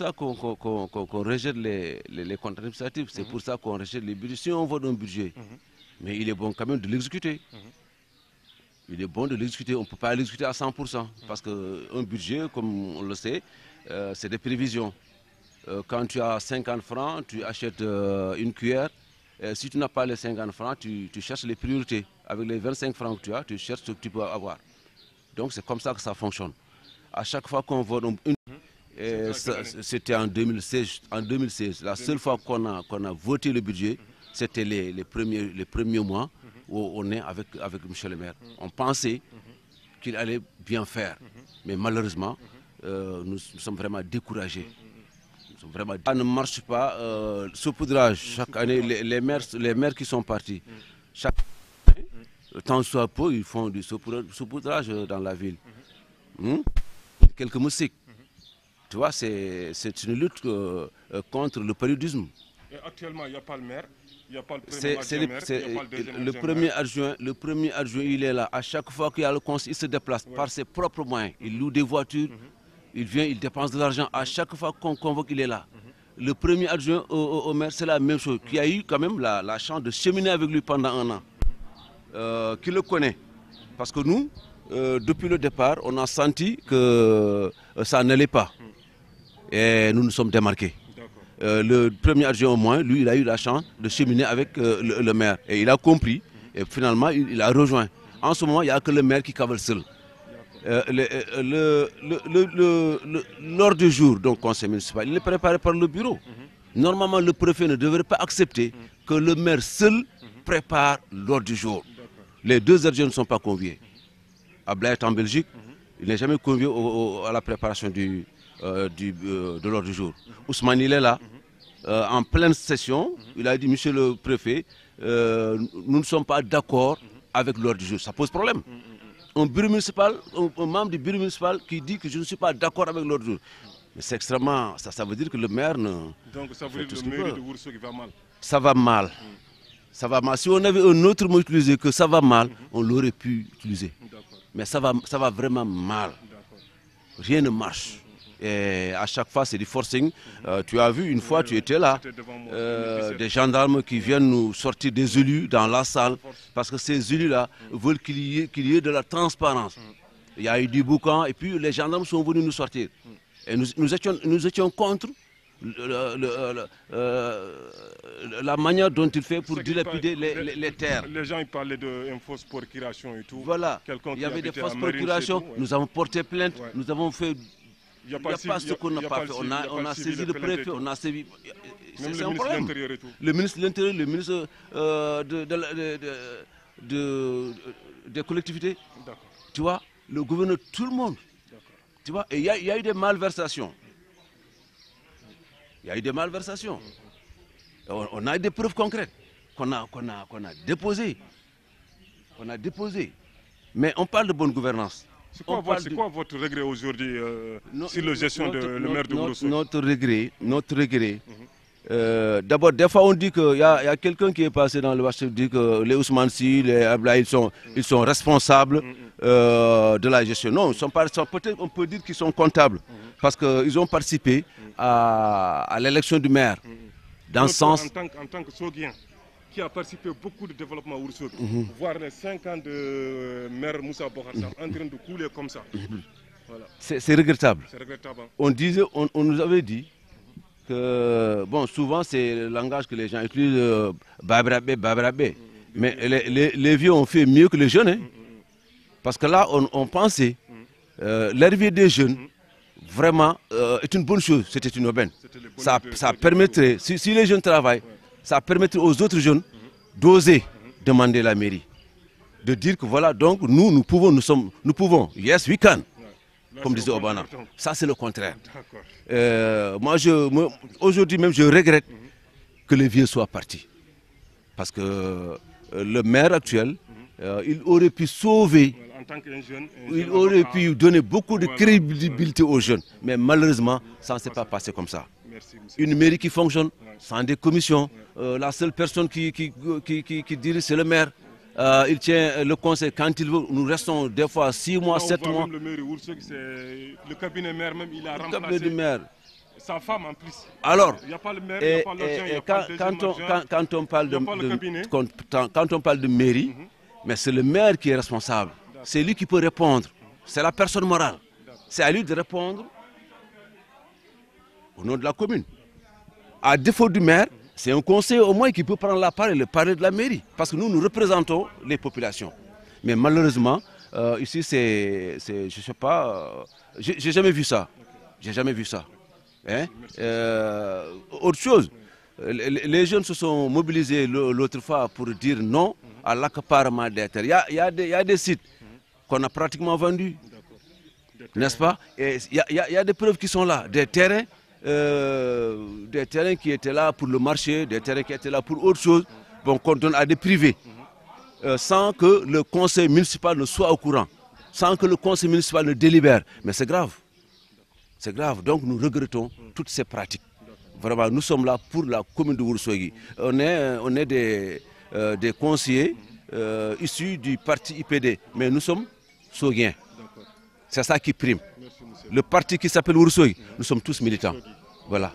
ça qu'on rejette les comptes administratifs, c'est pour ça qu'on rejette les budgets. Si on vote un budget, mais il est bon quand même de l'exécuter. Il est bon de l'exécuter, on ne peut pas l'exécuter à 100%, parce qu'un budget, comme on le sait, c'est des prévisions. Quand tu as 50 francs, tu achètes une cuillère. Si tu n'as pas les 50 francs, tu cherches les priorités. Avec les 25 francs que tu as, tu cherches ce que tu peux avoir. Donc c'est comme ça que ça fonctionne. À chaque fois qu'on vote c'était en 2016. En 2016, la seule fois qu'on a voté le budget, c'était les premiers mois où on est avec Michel le maire. On pensait qu'il allait bien faire. Mais malheureusement, nous sommes vraiment découragés. Ça ne marche pas. Saupoudrage, chaque année, les maires qui sont partis, chaque année, tant soit peu, ils font du saupoudrage dans la ville. Quelques moustiques. Tu vois, c'est une lutte contre le paludisme. Et actuellement, il n'y a pas le maire, il n'y a pas le premier adjoint, il n'y a pas le deuxième adjoint. Le premier adjoint, il est là. À chaque fois qu'il y a le conseil, il se déplace par ses propres moyens. Il loue des voitures, il vient, il dépense de l'argent. À chaque fois qu'on convoque, il est là. Le premier adjoint au maire, c'est la même chose. Qui a eu quand même la chance de cheminer avec lui pendant un an. Qui le connaît. Parce que nous, depuis le départ, on a senti que ça n'allait pas. Et nous nous sommes démarqués. Le premier adjoint au moins, lui, il a eu la chance de cheminer avec le maire. Et il a compris. Et finalement, il a rejoint. En ce moment, il n'y a que le maire qui cavale seul. L'ordre du jour du conseil municipal, il est préparé par le bureau. Normalement, le préfet ne devrait pas accepter que le maire seul prépare l'ordre du jour. Les deux adjoints ne sont pas conviés. Ablaye est en Belgique, il n'est jamais convié à la préparation de l'ordre du jour. Ousmane, il est là, en pleine session, il a dit, monsieur le préfet, nous ne sommes pas d'accord avec l'ordre du jour. Ça pose problème. Un bureau municipal, un membre du bureau municipal qui dit que je ne suis pas d'accord avec l'ordre du jour. Mais c'est extrêmement, ça veut dire que le maire ne... Donc ça veut dire que le maire de Ourossogui va mal. Ça va mal. Ça va mal. Si on avait un autre mot utilisé que ça va mal, on l'aurait pu utiliser. Mais ça va vraiment mal. Rien ne marche. Et à chaque fois, c'est du forcing. Tu as vu, une fois, tu étais là, des gendarmes qui viennent nous sortir des élus dans la salle, parce que ces élus-là veulent qu'il y ait de la transparence. Il y a eu du boucan, et puis les gendarmes sont venus nous sortir. Et nous étions contre la manière dont il fait pour dilapider les terres. Les gens ils parlaient d'une fausse procuration et tout. Voilà, il y avait des fausses procurations, nous avons porté plainte, nous avons fait... Il n'y a pas ce qu'on n'a pas fait. On a saisi le préfet, on a saisi... C'est un problème. Le ministre de l'Intérieur, le ministre des collectivités, tu vois, le gouverneur, tout le monde. Tu vois, et il y a eu des malversations. Il y a eu des malversations. On a eu des preuves concrètes qu'on a déposées. Mais on parle de bonne gouvernance. C'est quoi votre regret aujourd'hui sur la gestion de le maire de Ourossogui? Notre regret. D'abord, des fois on dit qu'il y a quelqu'un qui est passé dans le marché qui dit que les Ousmane Sy, les Ablaye, ils sont responsables de la gestion. Non, peut-être on peut dire qu'ils sont comptables parce qu'ils ont participé à l'élection du maire. Dans ce sens... En tant que Soguien, qui a participé beaucoup de développement à Ourossogui, voir les 5 ans de maire Moussa Bokarsa en train de couler comme ça. Voilà. C'est regrettable. C'est regrettable. On nous avait dit que, bon, souvent c'est le langage que les gens utilisent, babrabé. Mais les vieux ont fait mieux que les jeunes. Hein. Parce que là, on pensait, l'arrivée des jeunes, vraiment, est une bonne chose. C'était une aubaine. Ça permettrait, si les jeunes travaillent, ça permettrait aux autres jeunes d'oser demander la mairie. De dire que voilà, donc nous pouvons, yes we can, comme disait Obama. Ça c'est le contraire. Moi, aujourd'hui même, je regrette que les vieux soient partis. Parce que le maire actuel, il aurait pu sauver, il aurait pu donner beaucoup de crédibilité aux jeunes. Mais malheureusement, ça ne s'est pas passé comme ça. Une mairie qui fonctionne, sans des commissions, la seule personne qui dirige, c'est le maire. Il tient le conseil quand il veut. Nous restons des fois 6 mois, 7 mois. Le cabinet maire même, il a remplacé. Le cabinet du maire. sa femme en plus. Alors, il n'y a pas le maire, il n'y a pas l'adjoint, il n'y a pas le deuxième adjoint, quand on parle il n'y a pas le cabinet. quand on parle de mairie, mais c'est le maire qui est responsable. C'est lui qui peut répondre. C'est la personne morale. C'est à lui de répondre au nom de la commune. À défaut du maire, c'est un conseiller au moins qui peut prendre la parole et le parler de la mairie. Parce que nous représentons les populations. Mais malheureusement, ici, je ne sais pas, j'ai jamais vu ça. J'ai jamais vu ça. Hein? Autre chose, les jeunes se sont mobilisés l'autre fois pour dire non à l'accaparement des terres. Il y a des sites qu'on a pratiquement vendus, n'est-ce pas? Et il y a des preuves qui sont là, des terrains qui étaient là pour le marché, des terrains qui étaient là pour autre chose, bon, qu'on donne à des privés, sans que le conseil municipal ne soit au courant, sans que le conseil municipal ne délibère. Mais c'est grave. C'est grave. Donc nous regrettons toutes ces pratiques. Vraiment, nous sommes là pour la commune de Ourossogui. On est des conseillers issus du parti IPD, mais nous sommes Soguiens. C'est ça qui prime. Le parti qui s'appelle Ourossogui, nous sommes tous militants. Voilà.